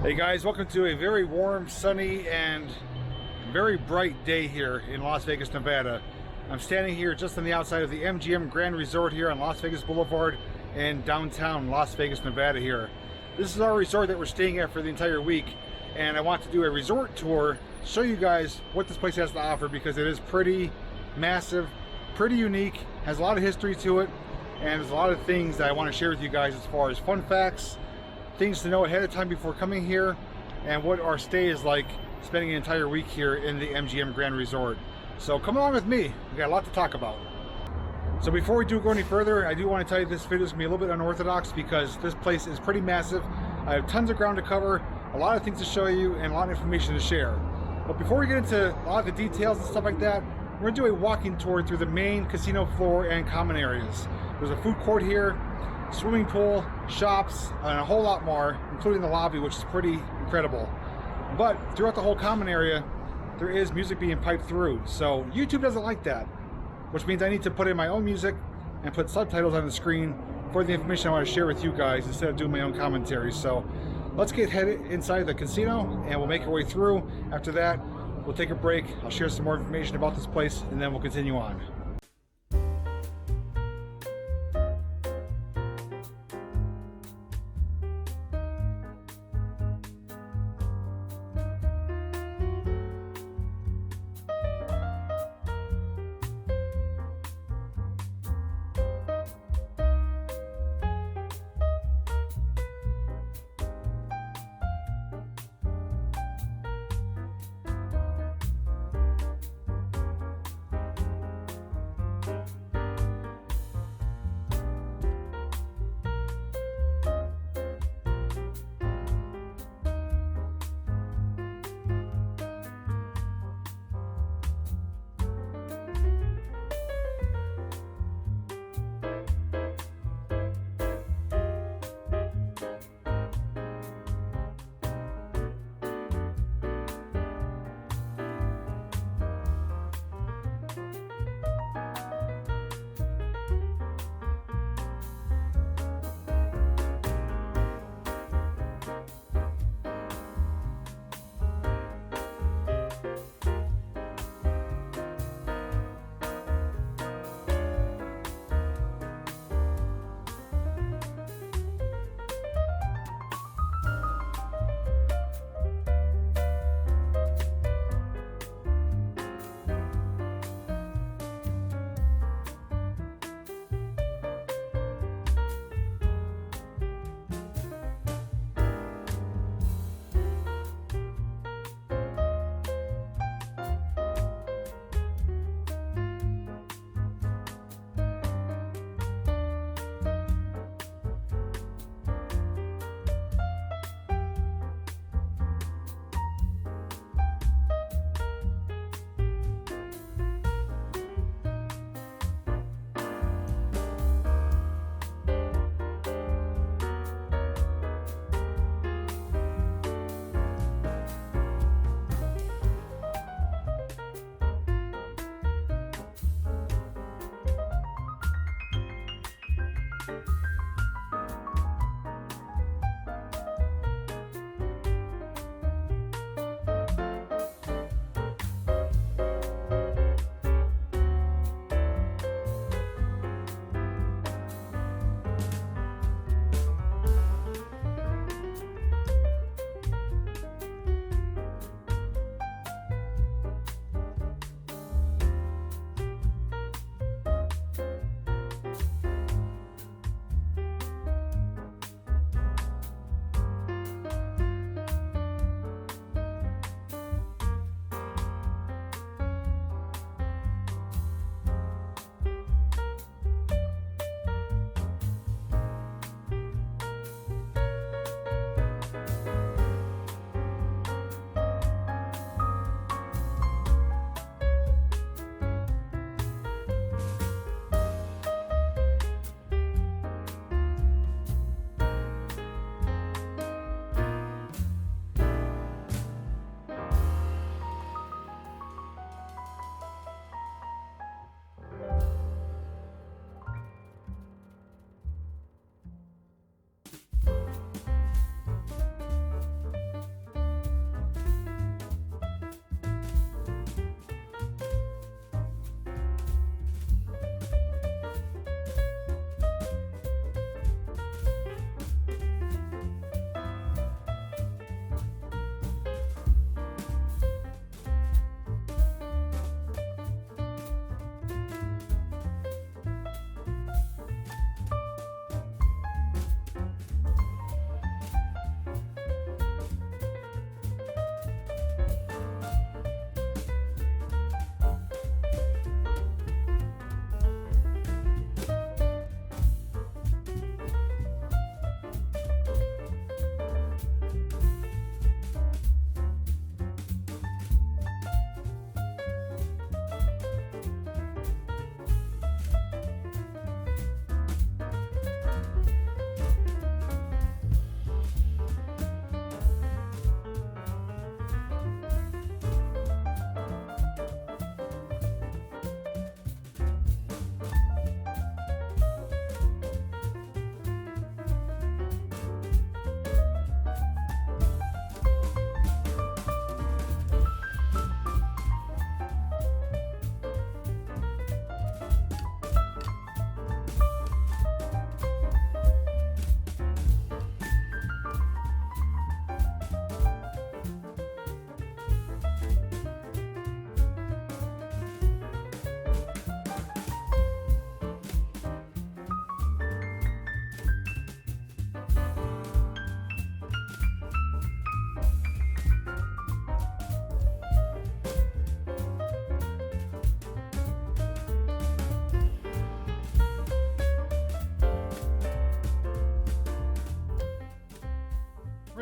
Hey guys, welcome to a very warm, sunny, and very bright day here in Las Vegas, Nevada. I'm standing here just on the outside of the MGM Grand Resort here on Las Vegas Boulevard in downtown Las Vegas, Nevada here. This is our resort that we're staying at for the entire week, and I want to do a resort tour, show you guys what this place has to offer because it is pretty massive, pretty unique, has a lot of history to it, and there's a lot of things that I want to share with you guys as far as fun facts, things to know ahead of time before coming here, and what our stay is like spending an entire week here in the MGM Grand Resort. So come along with me, we got a lot to talk about. So before we do go any further, I do want to tell you this video is going to be a little bit unorthodox because this place is pretty massive. I have tons of ground to cover, a lot of things to show you, and a lot of information to share. But before we get into a lot of the details and stuff like that, we're going to do a walking tour through the main casino floor and common areas. There's a food court here, swimming pool, shops, and a whole lot more, including the lobby, which is pretty incredible. But throughout the whole common area, there is music being piped through. So YouTube doesn't like that, which means I need to put in my own music and put subtitles on the screen for the information I want to share with you guys instead of doing my own commentary. So let's get headed inside the casino and we'll make our way through. After that, we'll take a break. I'll share some more information about this place and then we'll continue on.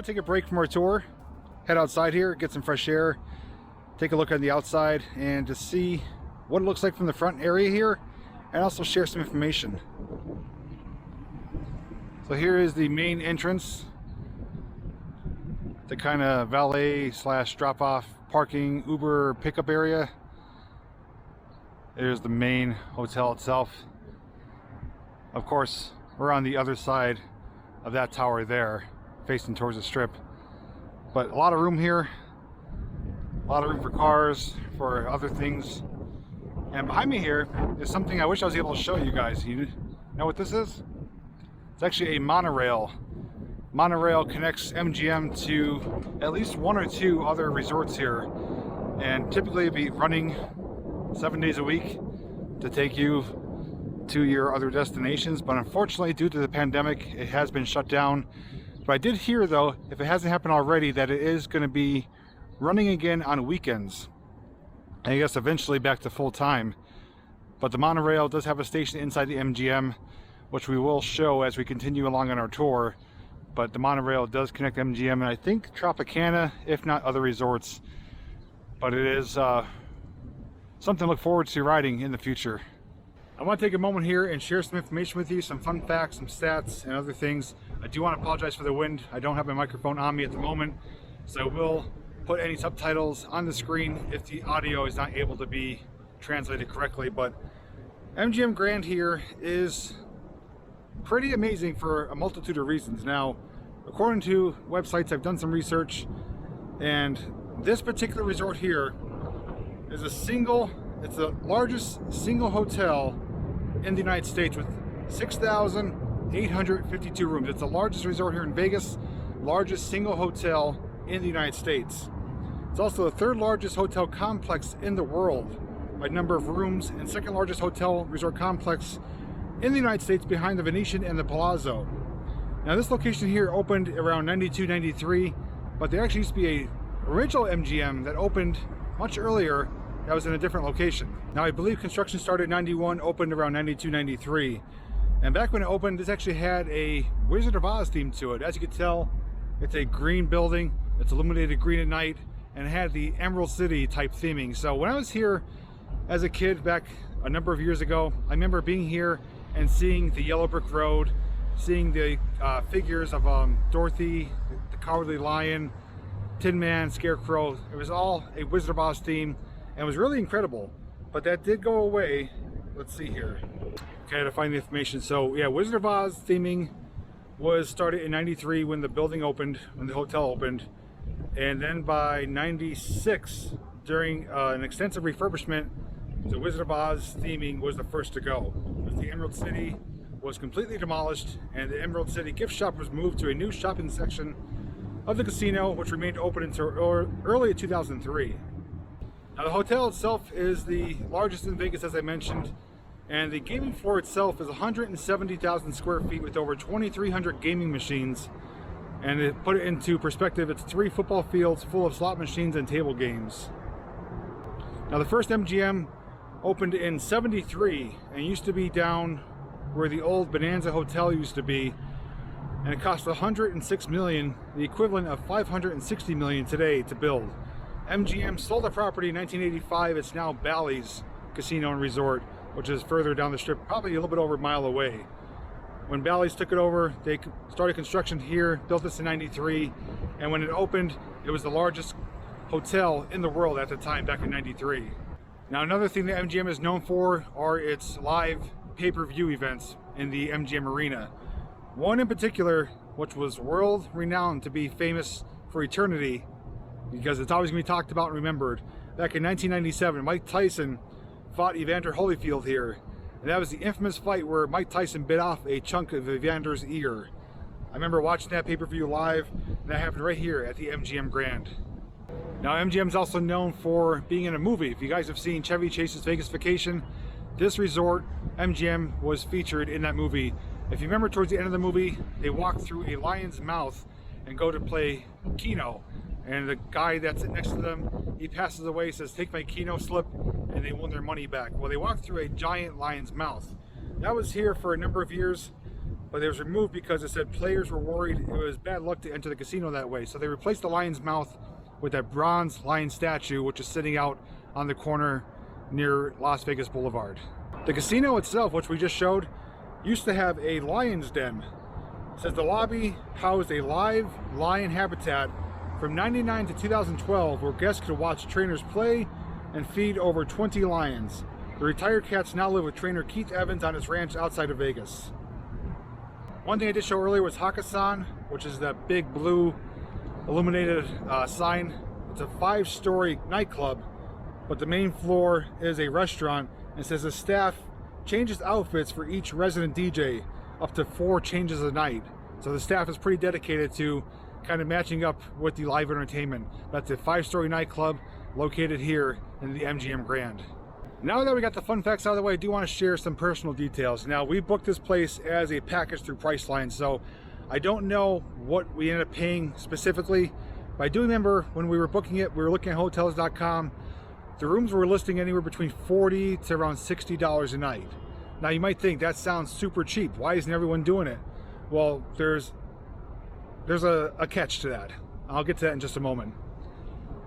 gonna take a break from our tour, head outside here, get some fresh air, take a look on the outside, and to see what it looks like from the front area here, and also share some information. So here is the main entrance, the kind of valet slash drop-off parking Uber pickup area. There's the main hotel itself. Of course, we're on the other side of that tower there, facing towards the strip. But a lot of room here, a lot of room for cars, for other things. And behind me here is something I wish I was able to show you guys. You know what this is? It's actually a monorail. Monorail connects MGM to at least one or two other resorts here, and typically it'd be running 7 days a week to take you to your other destinations, but unfortunately due to the pandemic it has been shut down. But I did hear, though, if it hasn't happened already, that it is going to be running again on weekends, and I guess eventually back to full time. But the monorail does have a station inside the MGM, which we will show as we continue along on our tour. But the monorail does connect MGM and I think Tropicana, if not other resorts. But it is something to look forward to riding in the future. I want to take a moment here and share some information with you, some fun facts, some stats, and other things. I do want to apologize for the wind. I don't have my microphone on me at the moment, so I will put any subtitles on the screen if the audio is not able to be translated correctly. But MGM Grand here is pretty amazing for a multitude of reasons. Now, according to websites, I've done some research, and this particular resort here is it's the largest single hotel in the United States with 6,852 rooms. It's the largest resort here in Vegas, largest single hotel in the United States. It's also the third largest hotel complex in the world by number of rooms, and second largest hotel resort complex in the United States behind the Venetian and the Palazzo. Now this location here opened around 92, 93, but there actually used to be a original MGM that opened much earlier that was in a different location. Now I believe construction started in 91, opened around 92, 93. And back when it opened, this actually had a Wizard of Oz theme to it. As you can tell, it's a green building, it's illuminated green at night, and it had the Emerald City type theming. So when I was here as a kid back a number of years ago, I remember being here and seeing the yellow brick road, seeing the figures of Dorothy, the Cowardly Lion, Tin Man, Scarecrow. It was all a Wizard of Oz theme, and it was really incredible. But that did go away. Let's see here. Okay, to find the information. So yeah, Wizard of Oz theming was started in 93 when the building opened, when the hotel opened. And then by 96, during an extensive refurbishment, the Wizard of Oz theming was the first to go. The Emerald City was completely demolished, and the Emerald City gift shop was moved to a new shopping section of the casino, which remained open until early 2003. Now the hotel itself is the largest in Vegas, as I mentioned, and the gaming floor itself is 170,000 square feet with over 2,300 gaming machines. And to put it into perspective, it's 3 football fields full of slot machines and table games. Now the first MGM opened in 73 and used to be down where the old Bonanza Hotel used to be, and it cost $106 million, the equivalent of $560 million today to build. MGM sold the property in 1985. It's now Bally's Casino and Resort, which is further down the strip, probably a little bit over a mile away. When Bally's took it over, they started construction here, built this in 93, and when it opened, it was the largest hotel in the world at the time, back in 93. Now another thing that MGM is known for are its live pay-per-view events in the MGM Arena. One in particular, which was world renowned to be famous for eternity, because it's always going to be talked about and remembered. Back in 1997, Mike Tyson fought Evander Holyfield here. And that was the infamous fight where Mike Tyson bit off a chunk of Evander's ear. I remember watching that pay-per-view live, and that happened right here at the MGM Grand. Now MGM is also known for being in a movie. If you guys have seen Chevy Chase's Vegas Vacation, this resort, MGM, was featured in that movie. If you remember, towards the end of the movie, they walk through a lion's mouth and go to play Keno. And the guy that's next to them, he passes away, says, "Take my Keno slip," and they won their money back. Well, they walked through a giant lion's mouth. That was here for a number of years. but it was removed because it said players were worried it was bad luck to enter the casino that way. So they replaced the lion's mouth with that bronze lion statue, which is sitting out on the corner near Las Vegas Boulevard. The casino itself, which we just showed, used to have a lion's den. It says the lobby housed a live lion habitat from '99 to 2012, where guests could watch trainers play and feed over 20 lions. The retired cats now live with trainer Keith Evans on his ranch outside of Vegas. One thing I did show earlier was Hakkasan, which is that big blue illuminated sign. It's a 5-story nightclub, but the main floor is a restaurant, and says the staff changes outfits for each resident DJ, up to 4 changes a night. So the staff is pretty dedicated to kind of matching up with the live entertainment. That's a 5-story nightclub located here in the MGM Grand. Now that we got the fun facts out of the way, I do want to share some personal details. Now, we booked this place as a package through Priceline, so I don't know what we ended up paying specifically, but I do remember when we were booking it, we were looking at hotels.com. The rooms were listing anywhere between $40 to around $60 a night. Now you might think that sounds super cheap. Why isn't everyone doing it? Well, there's a catch to that. I'll get to that in just a moment.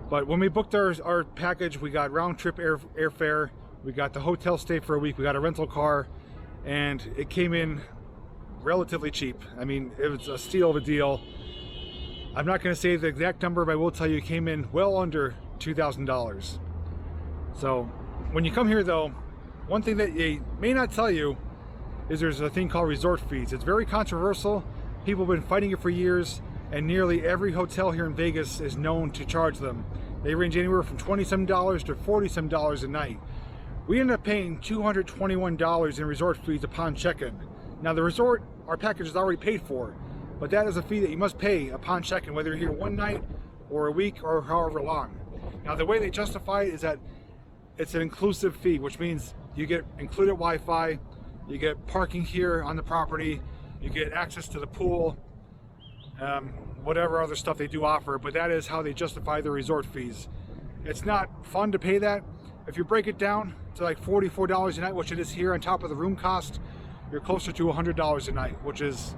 But when we booked our package, we got round trip airfare, we got the hotel stay for a week, we got a rental car, and it came in relatively cheap. I mean, it was a steal of a deal. I'm not going to say the exact number, but I will tell you it came in well under $2,000. So when you come here though, one thing that they may not tell you is there's a thing called resort fees. It's very controversial. People have been fighting it for years, and nearly every hotel here in Vegas is known to charge them. They range anywhere from $20-some to $40-some a night. We ended up paying $221 in resort fees upon check-in. Now the resort, our package is already paid for, but that is a fee that you must pay upon check-in, whether you're here one night or a week or however long. Now the way they justify it is that it's an inclusive fee, which means you get included Wi-Fi, you get parking here on the property, you get access to the pool, whatever other stuff they do offer, but that is how they justify their resort fees. It's not fun to pay that. If you break it down to like $44 a night, which it is here on top of the room cost, you're closer to $100 a night, which is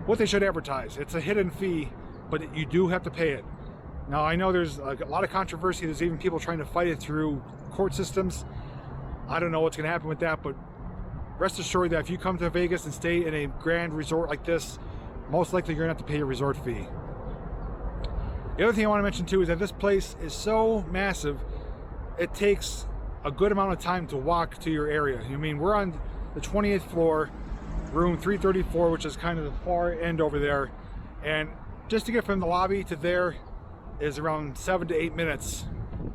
what they should advertise. It's a hidden fee, but you do have to pay it. Now I know there's a lot of controversy. There's even people trying to fight it through court systems. I don't know what's going to happen with that, but rest assured that if you come to Vegas and stay in a grand resort like this, most likely you're going to have to pay your resort fee. The other thing I want to mention too is that this place is so massive, it takes a good amount of time to walk to your area. I mean, we're on the 28th floor, room 334, which is kind of the far end over there, and just to get from the lobby to there is around 7 to 8 minutes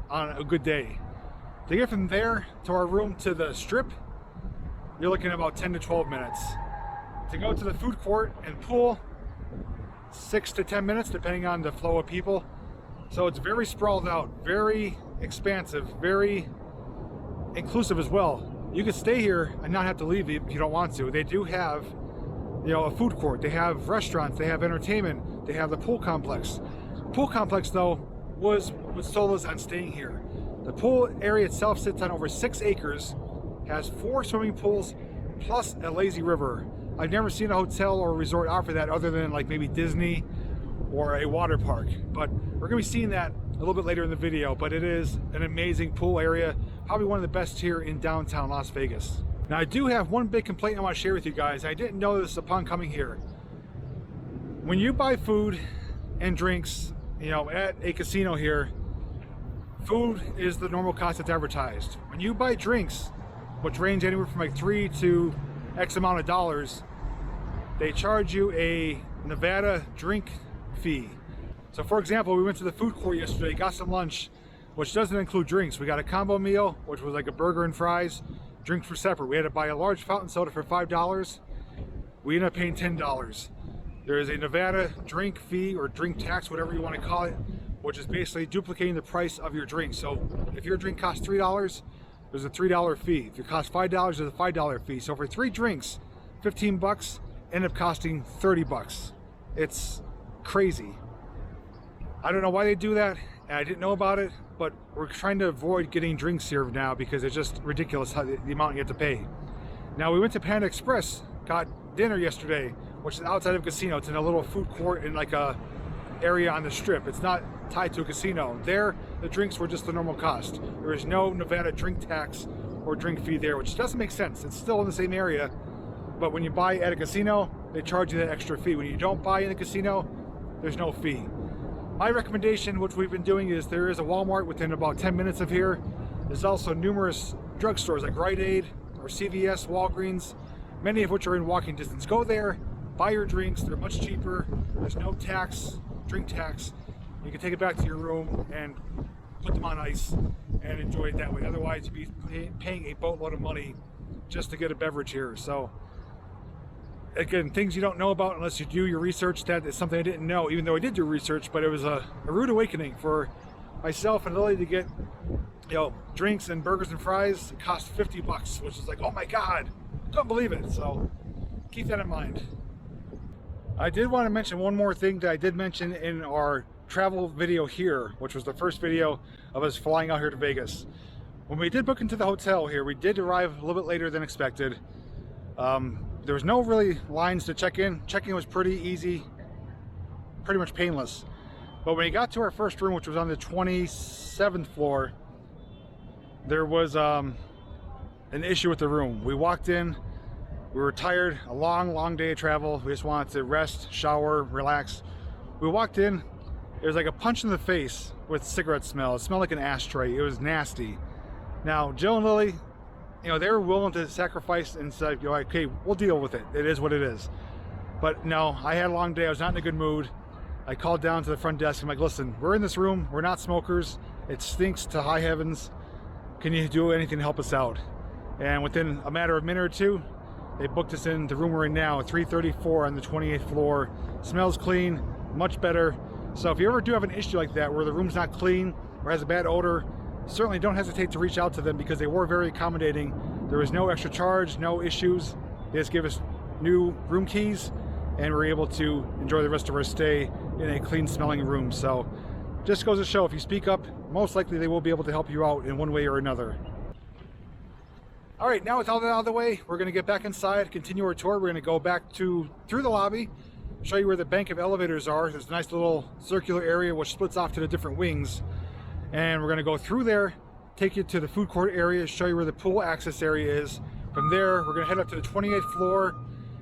on a good day. To get from there to our room to the strip, you're looking at about 10 to 12 minutes. To go to the food court and pool, 6 to 10 minutes depending on the flow of people. So it's very sprawled out, very expansive, very inclusive as well. You can stay here and not have to leave if you don't want to. They do have, a food court, they have restaurants, they have entertainment, they have the pool complex. The pool complex though was what sold us on staying here. The pool area itself sits on over 6 acres, has 4 swimming pools, plus a lazy river. I've never seen a hotel or a resort offer that other than like maybe Disney or a water park. But we're gonna be seeing that a little bit later in the video, but it is an amazing pool area, probably one of the best here in downtown Las Vegas. Now I do have one big complaint I want to share with you guys. I didn't know this upon coming here. When you buy food and drinks, at a casino here, food is the normal cost that's advertised. When you buy drinks, which range anywhere from like $3 to X amount of dollars, they charge you a Nevada drink fee. So for example, we went to the food court yesterday, got some lunch, which doesn't include drinks. We got a combo meal, which was like a burger and fries, drinks were separate. We had to buy a large fountain soda for $5. We ended up paying $10. There is a Nevada drink fee or drink tax, whatever you want to call it, which is basically duplicating the price of your drink. So if your drink costs $3, there's a $3 fee. If it costs $5, there's a $5 fee. So for 3 drinks, 15 bucks, end up costing 30 bucks. It's crazy. I don't know why they do that, and I didn't know about it, but we're trying to avoid getting drinks here now because it's just ridiculous how the amount you have to pay. Now we went to Panda Express, got dinner yesterday, which is outside of a casino. It's in a little food court in like a area on the strip. It's not tied to a casino. There, the drinks were just the normal cost. There is no Nevada drink tax or drink fee there, which doesn't make sense. It's still in the same area, but when you buy at a casino, they charge you that extra fee. When you don't buy in the casino, there's no fee. My recommendation, which we've been doing, is there is a Walmart within about 10 minutes of here. There's also numerous drugstores like Rite Aid or CVS, Walgreens, many of which are in walking distance. Go there, buy your drinks. They're much cheaper. There's no tax, drink tax. You can take it back to your room and put them on ice and enjoy it that way. Otherwise, you'd be paying a boatload of money just to get a beverage here. So again, things you don't know about unless you do your research. That is something I didn't know, even though I did do research, but it was a rude awakening for myself and Lily to get, you know, drinks and burgers and fries. It cost $50, which is like, oh my God, couldn't believe it. So keep that in mind. I did want to mention one more thing that I did mention in our travel video here, which was the first video of us flying out here to Vegas. When we did book into the hotel here, we did arrive a little bit later than expected. There was no really lines to check in. Check-in was pretty easy, pretty much painless. But when we got to our first room, which was on the 27th floor, there was an issue with the room. We walked in, we were tired, a long day of travel. We just wanted to rest, shower, relax. We walked in, it was like a punch in the face with cigarette smell. It smelled like an ashtray. It was nasty. Now, Jill and Lily, you know, they were willing to sacrifice and say, you know, okay, we'll deal with it. It is what it is. But no, I had a long day. I was not in a good mood. I called down to the front desk. I'm like, listen, we're in this room. We're not smokers. It stinks to high heavens. Can you do anything to help us out? And within a matter of a minute or two, they booked us in the room we're in now, 334 on the 28th floor. Smells clean, much better. So if you ever do have an issue like that where the room's not clean or has a bad odor, certainly don't hesitate to reach out to them, because they were very accommodating. There was no extra charge, no issues. They just gave us new room keys and we were able to enjoy the rest of our stay in a clean smelling room. So just goes to show, if you speak up, most likely they will be able to help you out in one way or another. All right, now with all that out of the way, we're gonna get back inside, continue our tour. We're gonna go back through the lobby, show you where the bank of elevators are. There's a nice little circular area which splits off to the different wings. And we're gonna go through there, take you to the food court area, show you where the pool access area is. From there, we're gonna head up to the 28th floor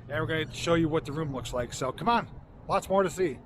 and we're gonna show you what the room looks like. So come on, lots more to see.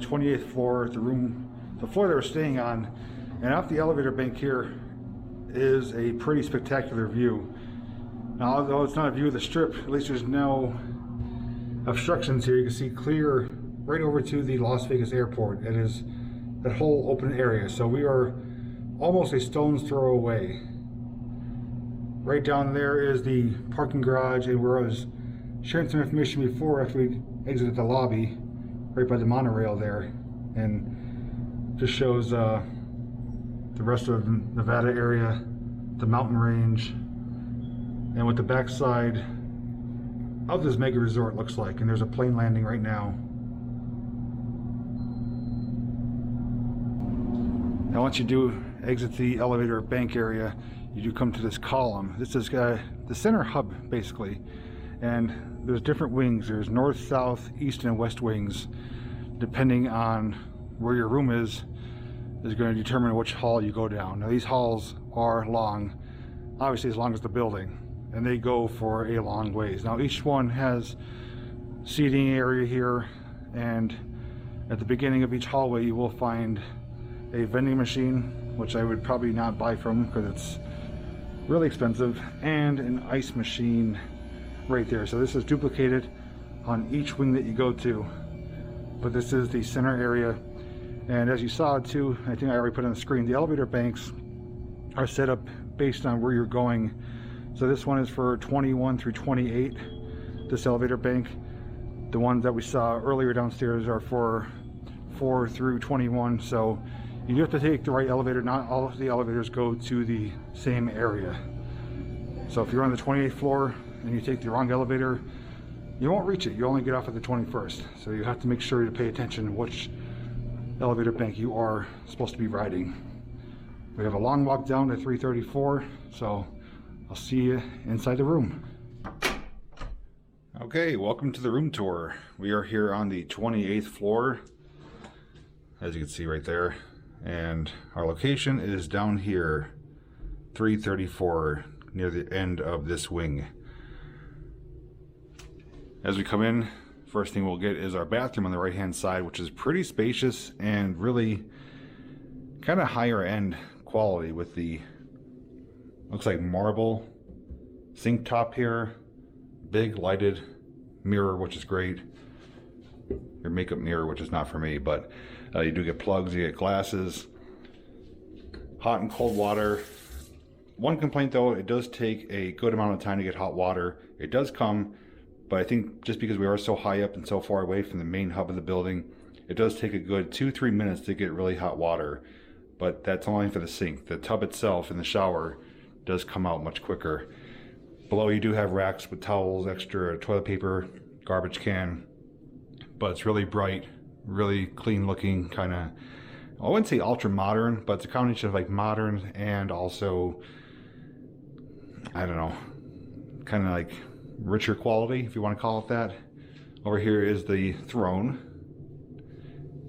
28th floor, the floor that we're staying on, and off the elevator bank here is a pretty spectacular view. Now, although it's not a view of the strip, at least there's no obstructions here. You can see clear right over to the Las Vegas airport. It is that whole open area. So we are almost a stone's throw away. Right down there is the parking garage, and where I was sharing some information before after we exited the lobby, right by the monorail there, and just shows the rest of the Nevada area, the mountain range, and what the backside of this mega resort looks like. And there's a plane landing right now. Now once you do exit the elevator bank area, you do come to this column. This is the center hub basically, and there's different wings. There's north, south, east, and west wings. Depending on where your room is going to determine which hall you go down. Now these halls are long, obviously as long as the building, and they go for a long ways. Now each one has seating area here, and at the beginning of each hallway you will find a vending machine, which I would probably not buy from because it's really expensive, and an ice machine right there. So this is duplicated on each wing that you go to, but this is the center area. And as you saw too, I think I already put on the screen, the elevator banks are set up based on where you're going. So this one is for 21 through 28, this elevator bank. The ones that we saw earlier downstairs are for 4 through 21. So you do have to take the right elevator. Not all of the elevators go to the same area. So if you're on the 28th floor and you take the wrong elevator, you won't reach it. You only get off at the 21st. So you have to make sure to pay attention which elevator bank you are supposed to be riding. We have a long walk down to 334, so I'll see you inside the room. Okay, welcome to the room tour. We are here on the 28th floor, as you can see right there, and our location is down here, 334, near the end of this wing. As we come in, first thing we'll get is our bathroom on the right hand side, which is pretty spacious and really kind of higher end quality with the, looks like marble sink top here, big lighted mirror, which is great. Your makeup mirror, which is not for me, but you do get plugs, you get glasses, hot and cold water. One complaint though, it does take a good amount of time to get hot water. It does come, but I think just because we are so high up and so far away from the main hub of the building, it does take a good 2-3 minutes to get really hot water. But that's only for the sink. The tub itself in the shower does come out much quicker. Below you do have racks with towels, extra toilet paper, garbage can, but it's really bright, really clean looking, kind of, I wouldn't say ultra modern, but it's a combination of like modern and also, I don't know, kind of like richer quality, if you want to call it that. Over here is the throne.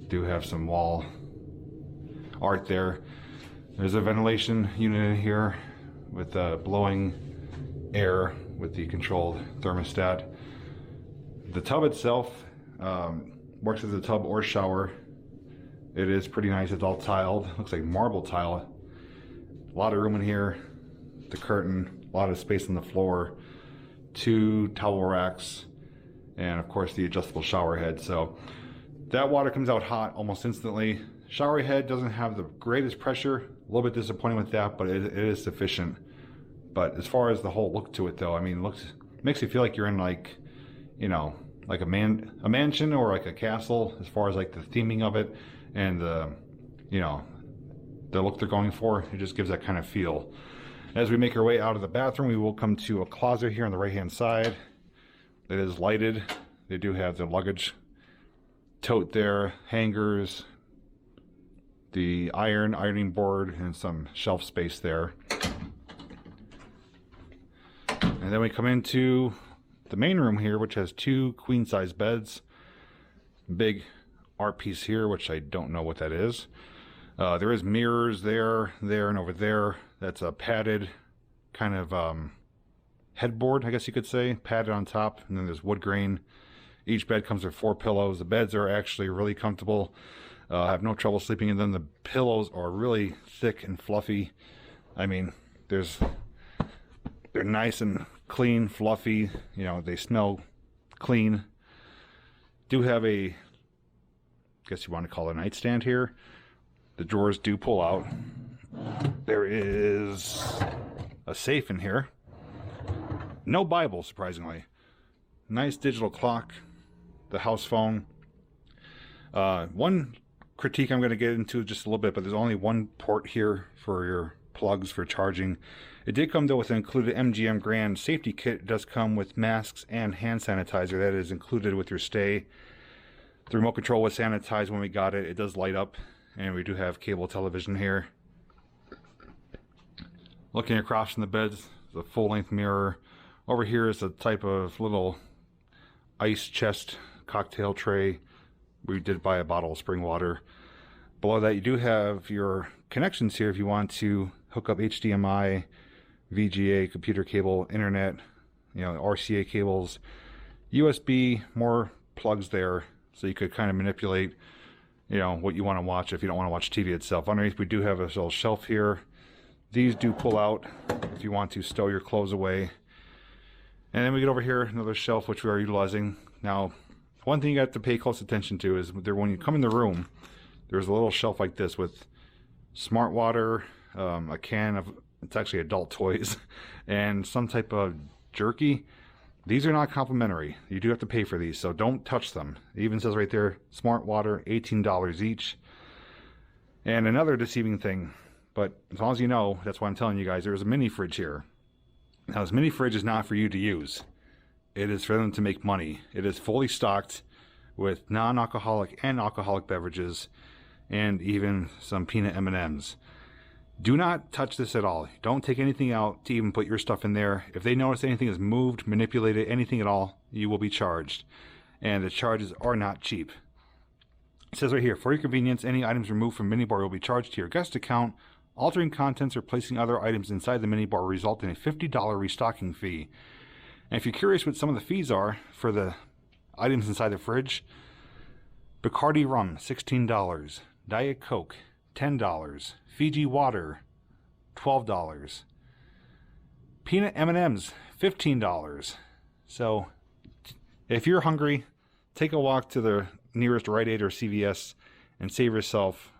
Do have some wall art there. There's a ventilation unit in here with blowing air with the controlled thermostat. The tub itself works as a tub or shower. It is pretty nice. It's all tiled. Looks like marble tile. A lot of room in here. The curtain, a lot of space on the floor. 2 towel racks, and of course the adjustable shower head. So that water comes out hot almost instantly. Shower head doesn't have the greatest pressure. A little bit disappointing with that, but it is sufficient. But as far as the whole look to it though, I mean, makes you feel like you're in like, you know, like a mansion or like a castle, as far as like the theming of it and the, you know, the look they're going for. It just gives that kind of feel. As we make our way out of the bathroom, we will come to a closet here on the right hand side. It is lighted. They do have the luggage tote there, hangers, the ironing board, and some shelf space there. And then we come into the main room here, which has 2 queen size beds. Big art piece here, which I don't know what that is. There is mirrors there, and over there. That's a padded kind of headboard, I guess you could say, padded on top, and then there's wood grain Each bed comes with 4 pillows. The beds are actually really comfortable. I have no trouble sleeping in them. The pillows are really thick and fluffy. I mean, they're nice and clean, fluffy. You know, they smell clean. Do have a, I guess you want to call it a nightstand here. The drawers do pull out. There is a safe in here. No Bible, surprisingly. Nice digital clock. The house phone. One critique I'm going to get into just a little bit, but there's only one port here for your plugs for charging. It did come though with an included MGM Grand safety kit. It does come with masks and hand sanitizer. That is included with your stay. The remote control was sanitized when we got it. It does light up, and we do have cable television here. Looking across from the beds, the full-length mirror. Over here is a type of little ice chest cocktail tray. We did buy a bottle of spring water. Below that, you do have your connections here if you want to hook up HDMI, VGA, computer cable, internet, you know, RCA cables, USB, more plugs there, so you could kind of manipulate, you know, what you want to watch if you don't want to watch TV itself. Underneath, we do have a little shelf here. These do pull out if you want to stow your clothes away. And then we get over here, another shelf which we are utilizing. Now, one thing you have to pay close attention to is when you come in the room, there's a little shelf like this with smart water, a can of, it's actually adult toys, and some type of jerky. These are not complimentary. You do have to pay for these, so don't touch them. It even says right there, smart water, $18 each. And another deceiving thing, but as long as you know, that's why I'm telling you guys, there's a mini fridge here. Now, this mini fridge is not for you to use. It is for them to make money. It is fully stocked with non-alcoholic and alcoholic beverages, and even some peanut M&Ms. Do not touch this at all. Don't take anything out to even put your stuff in there. If they notice anything is moved, manipulated, anything at all, you will be charged. And the charges are not cheap. It says right here, for your convenience, any items removed from minibar will be charged to your guest account. Altering contents or placing other items inside the minibar will result in a $50 restocking fee. And if you're curious what some of the fees are for the items inside the fridge, Bacardi rum, $16. Diet Coke, $10. Fiji water, $12. Peanut M&Ms, $15. So, if you're hungry, take a walk to the nearest Rite Aid or CVS and save yourself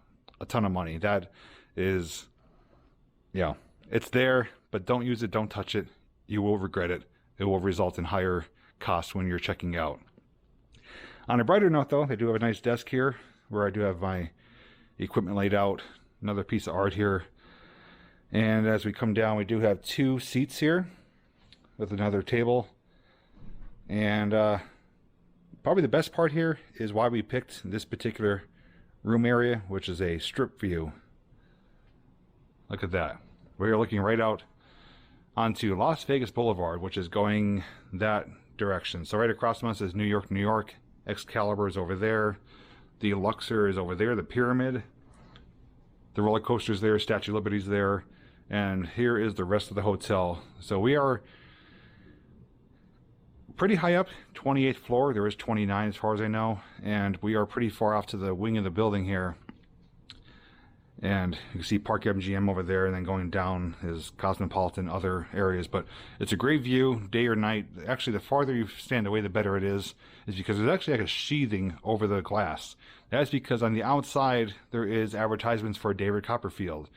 a ton of money. That is, yeah, it's there, but don't use it, don't touch it. You will regret it. It will result in higher costs when you're checking out. On a brighter note, though, they do have a nice desk here where I do have my equipment laid out. Another piece of art here. And as we come down, we do have 2 seats here with another table. And probably the best part here is why we picked this particular room area, which is a strip view. Look at that. We're looking right out onto Las Vegas Boulevard, which is going that direction. So right across from us is New York, New York. Excalibur is over there. The Luxor is over there. The Pyramid. The roller coaster's there. Statue of Liberty's there. And here is the rest of the hotel. So we are pretty high up, 28th floor. There is 29 as far as I know. And we are pretty far off to the wing of the building here. And you can see Park MGM over there, and then going down is Cosmopolitan, other areas. But it's a great view, day or night. Actually, the farther you stand away, the better it is because there's actually like a sheathing over the glass. That's because on the outside, there is advertisements for David Copperfield.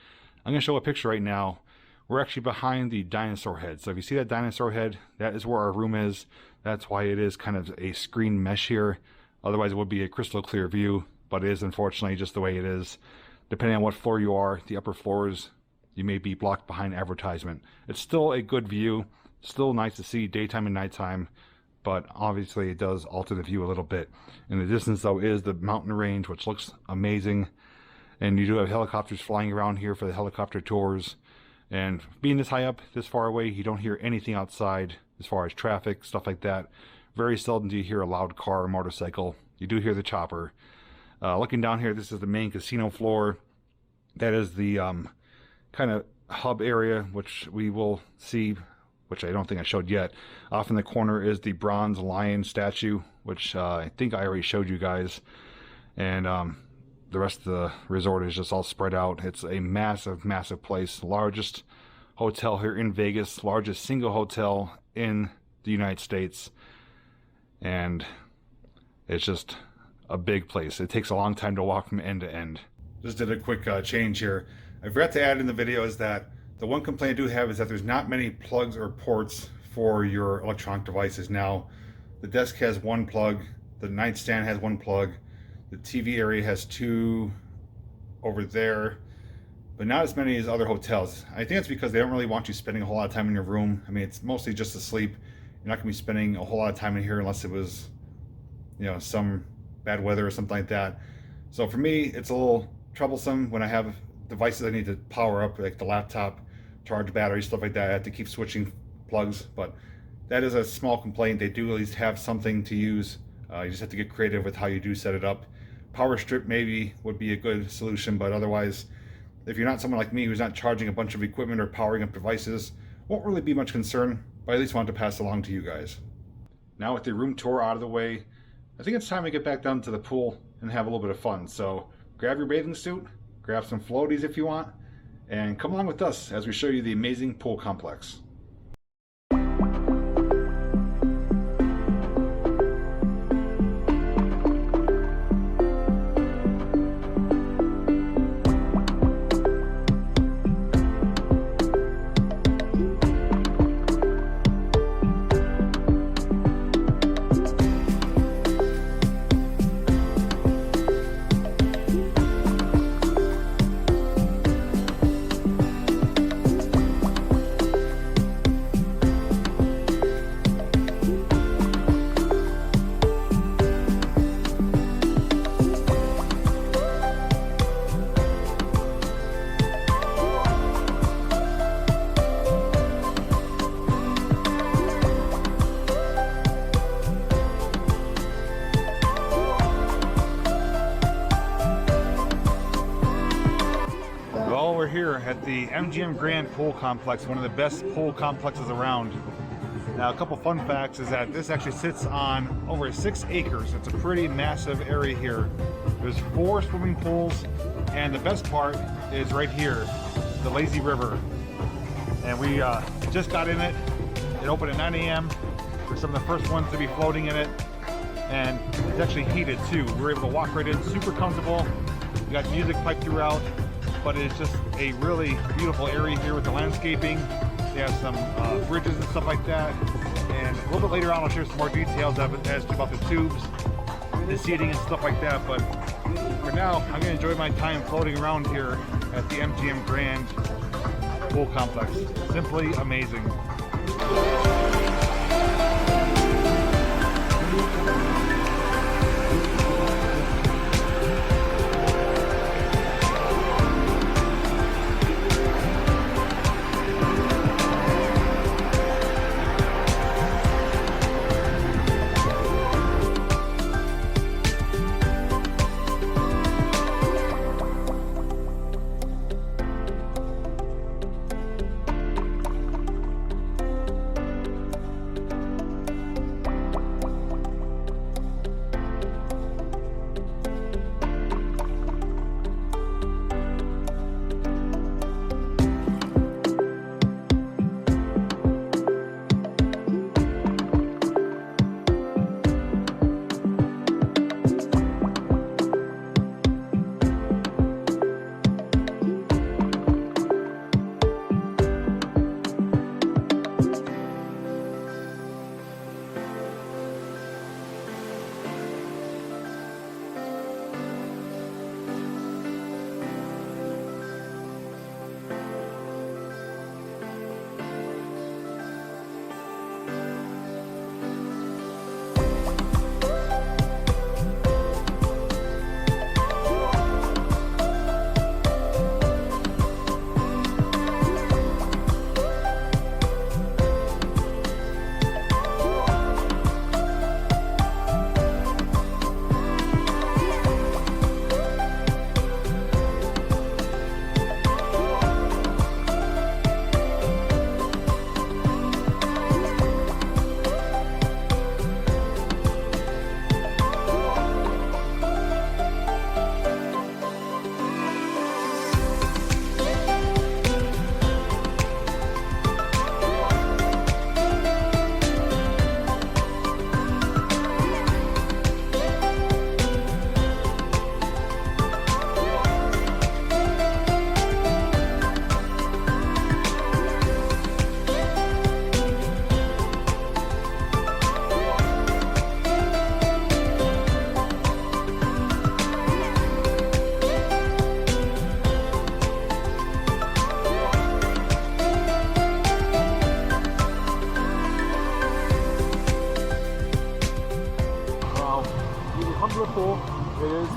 I'm going to show a picture right now. We're actually behind the dinosaur head. So if you see that dinosaur head, that is where our room is. That's why it is kind of a screen mesh here. Otherwise, it would be a crystal clear view, but it is unfortunately just the way it is. Depending on what floor you are, the upper floors, you may be blocked behind advertisement. It's still a good view, still nice to see daytime and nighttime, but obviously it does alter the view a little bit. In the distance though is the mountain range, which looks amazing. And you do have helicopters flying around here for the helicopter tours. And being this high up, this far away, you don't hear anything outside as far as traffic, stuff like that. Very seldom do you hear a loud car or motorcycle. You do hear the chopper. Looking down here, this is the main casino floor. That is the kind of hub area, which we will see which I don't think I showed yet. Off in the corner is the bronze lion statue, which I think I already showed you guys. And the rest of the resort is just all spread out. It's a massive, massive place. Largest hotel here in Vegas, largest single hotel in the United States. And it's just a big place. It takes a long time to walk from end to end. Just did a quick change here. I forgot to add in the video is that the one complaint I do have is that there's not many plugs or ports for your electronic devices. Now, the desk has one plug, the nightstand has one plug, the TV area has two over there, but not as many as other hotels. I think it's because they don't really want you spending a whole lot of time in your room. I mean, it's mostly just to sleep. You're not gonna be spending a whole lot of time in here unless it was, you know, some bad weather or something like that. So for me, it's a little troublesome when I have devices I need to power up, like the laptop, charge batteries, stuff like that. I have to keep switching plugs, but that is a small complaint. They do at least have something to use. You just have to get creative with how you do set it up. Power strip maybe would be a good solution, but otherwise, if you're not someone like me who's not charging a bunch of equipment or powering up devices, won't really be much concern, but I at least want to pass along to you guys. Now with the room tour out of the way, I think it's time to get back down to the pool and have a little bit of fun. So grab your bathing suit, grab some floaties if you want, and come along with us as we show you the amazing pool complex. We're here at the MGM Grand Pool Complex, one of the best pool complexes around. Now, a couple fun facts is that this actually sits on over 6 acres. It's a pretty massive area here. There's 4 swimming pools, and the best part is right here, the lazy river. And we just got in it. It opened at 9 a.m. We're some of the first ones to be floating in it, and it's actually heated too. We were able to walk right in, super comfortable. We got music piped throughout. But it's just a really beautiful area here with the landscaping. They have some bridges and stuff like that. And a little bit later on, I'll share some more details as to about the tubes, the seating and stuff like that. But for now, I'm gonna enjoy my time floating around here at the MGM Grand Pool Complex. Simply amazing.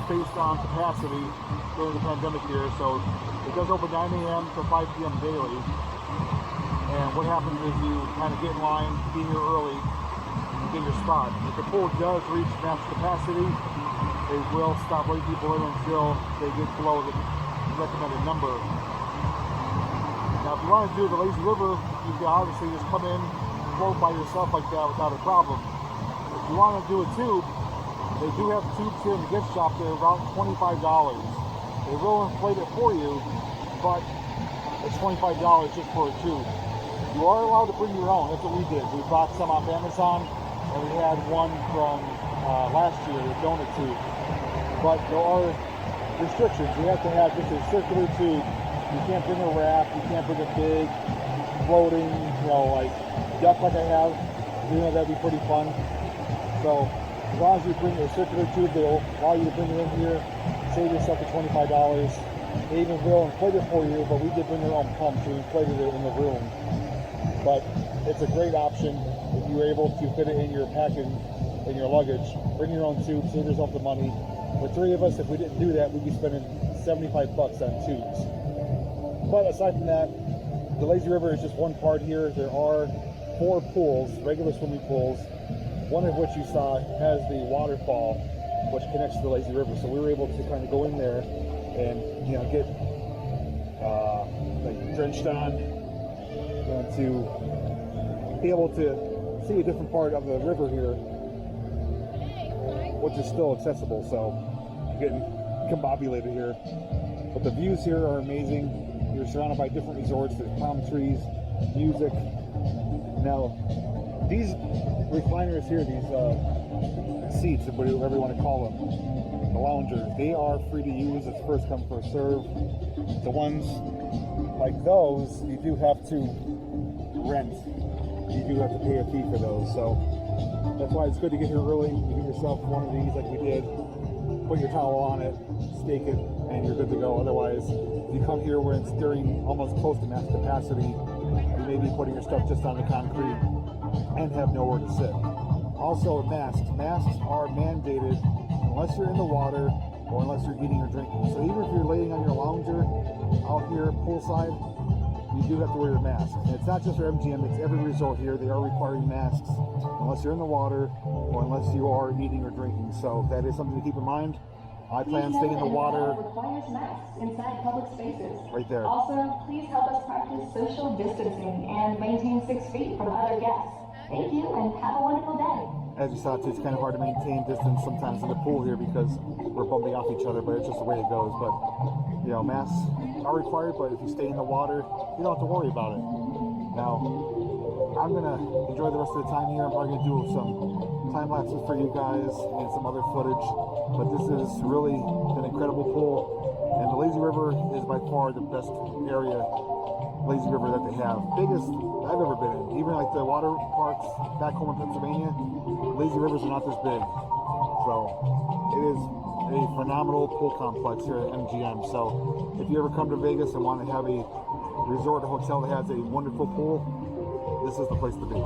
based on capacity during the pandemic here. So it does open 9 a.m. to 5 p.m. daily. And what happens is you kind of get in line, be here early, and get your spot. If the pool does reach max capacity, they will stop letting people in until they get below the recommended number. Now, if you want to do the lazy river, you can obviously just come in, float by yourself like that without a problem. If you want to do a tube, they do have tubes here in the gift shop. They're about $25. They will inflate it for you, but it's $25 just for a tube. You are allowed to bring your own. That's what we did. We bought some off Amazon, and we had one from last year, the donut tube. But there are restrictions. You have to have just a circular tube. You can't bring a raft. You can't bring a big floating, like duck like I have. That'd be pretty fun. So as long as you bring a circular tube, they'll allow you to bring it in here, save yourself the $25. They even will inflate it for you, but we did bring our own pump, so we inflated it in the room. But it's a great option if you're able to fit it in your package, in your luggage. Bring your own tube, save yourself the money. For 3 of us, if we didn't do that, we'd be spending $75 on tubes. But aside from that, the lazy river is just one part here. There are 4 pools, regular swimming pools, one of which you saw has the waterfall, which connects to the lazy river. So we were able to kind of go in there and get like drenched on, and to be able to see a different part of the river here, which is still accessible. So getting combobulated here, but the views here are amazing. You're surrounded by different resorts. There's palm trees, music. Now these recliners here, these seats, whatever you want to call them, the loungers, they are free to use. It's first come, first serve. The ones like those, you do have to rent. You do have to pay a fee for those. So that's why it's good to get here early. You get yourself one of these like we did, put your towel on it, stake it, and you're good to go. Otherwise, if you come here where it's during almost close to max capacity, you may be putting your stuff just on the concrete and have nowhere to sit. Also, masks. Masks are mandated unless you're in the water or unless you're eating or drinking. So even if you're laying on your lounger out here poolside, you do have to wear your mask. And it's not just for MGM, it's every resort here. They are requiring masks unless you're in the water or unless you are eating or drinking. So that is something to keep in mind. I plan on staying in the water. Requires masks inside public spaces. Right there. Also, please help us practice social distancing and maintain 6 feet from other guests. Thank you and have a wonderful day. As you saw, it's kind of hard to maintain distance sometimes in the pool here because we're bumping off each other, but it's just the way it goes. But masks are required, but if you stay in the water, you don't have to worry about it. Now, I'm gonna enjoy the rest of the time here. I'm probably gonna do some time lapses for you guys and some other footage. But this is really an incredible pool, and the lazy river is by far the best area lazy river that they have. Biggest I've ever been in. Even like the water parks back home in Pennsylvania, lazy rivers are not this big. So it is a phenomenal pool complex here at MGM. So if you ever come to Vegas and want to have a resort or hotel that has a wonderful pool, this is the place to be.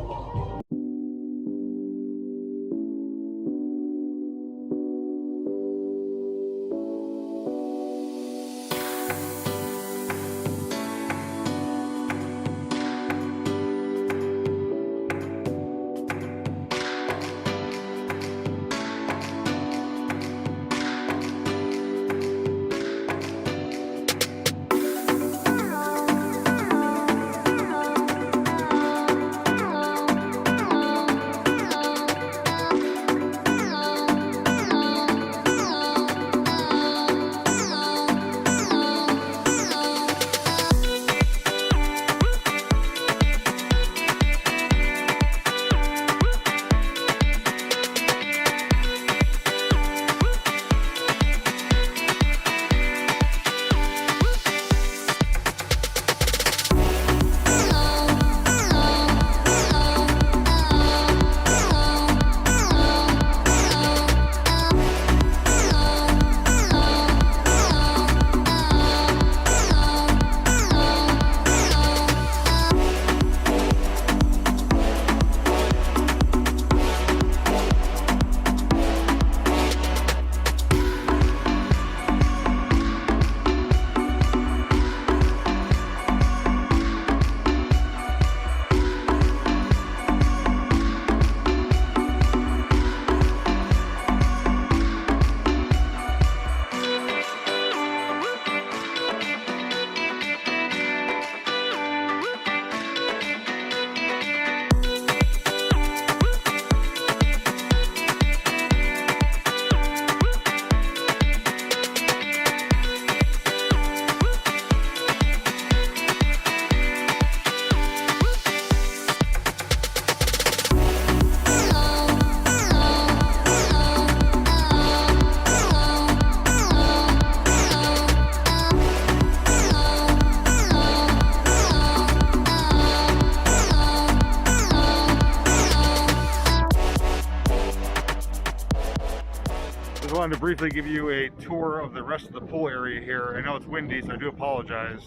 wanted to briefly give you a tour of the rest of the pool area here. I know it's windy, so I do apologize.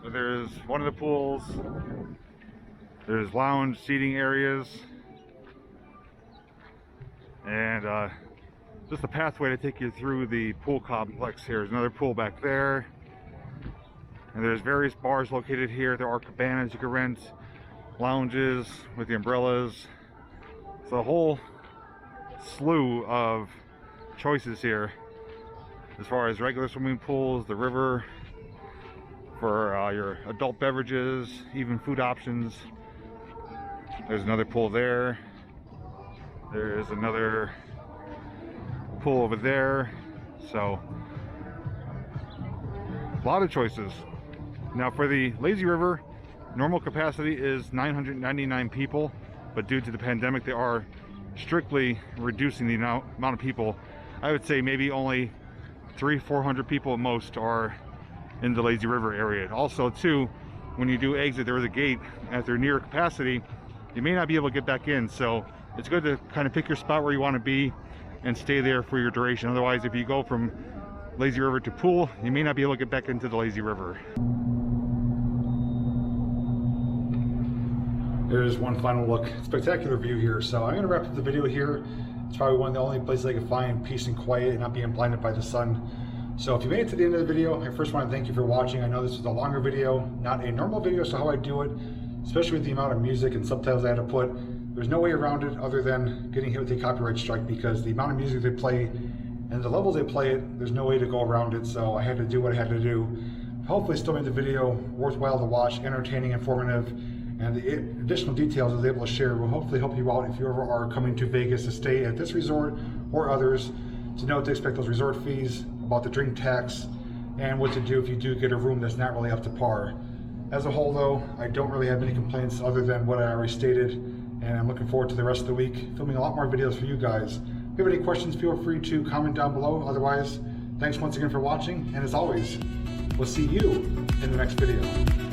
But there's one of the pools. There's lounge seating areas. And just a pathway to take you through the pool complex here. There's another pool back there. And there's various bars located here. There are cabanas you can rent, lounges with the umbrellas. It's a whole slew of choices here as far as regular swimming pools, the river, for your adult beverages, even food options. There's another pool there. There's another pool over there. So a lot of choices. Now for the lazy river, normal capacity is 999 people, but due to the pandemic they are strictly reducing the amount of people. I would say maybe only 300-400 people at most are in the lazy river area. Also too, when you do exit, there is a gate. As they're near capacity, you may not be able to get back in, so it's good to kind of pick your spot where you want to be and stay there for your duration. Otherwise, if you go from lazy river to pool, you may not be able to get back into the lazy river. There's one final look. Spectacular view here. So I'm going to wrap up the video here. It's probably one of the only places I can find peace and quiet and not being blinded by the sun. So if you made it to the end of the video, I first want to thank you for watching. I know this was a longer video, not a normal video, so how I do it, especially with the amount of music and subtitles I had to put, there's no way around it other than getting hit with a copyright strike, because the amount of music they play and the levels they play it, there's no way to go around it. So I had to do what I had to do. Hopefully still made the video worthwhile to watch, entertaining, informative, and the additional details I was able to share will hopefully help you out if you ever are coming to Vegas to stay at this resort or others, to know what to expect those resort fees, about the drink tax, and what to do if you do get a room that's not really up to par. As a whole though, I don't really have any complaints other than what I already stated, and I'm looking forward to the rest of the week, filming a lot more videos for you guys. If you have any questions, feel free to comment down below. Otherwise, thanks once again for watching, and as always, we'll see you in the next video.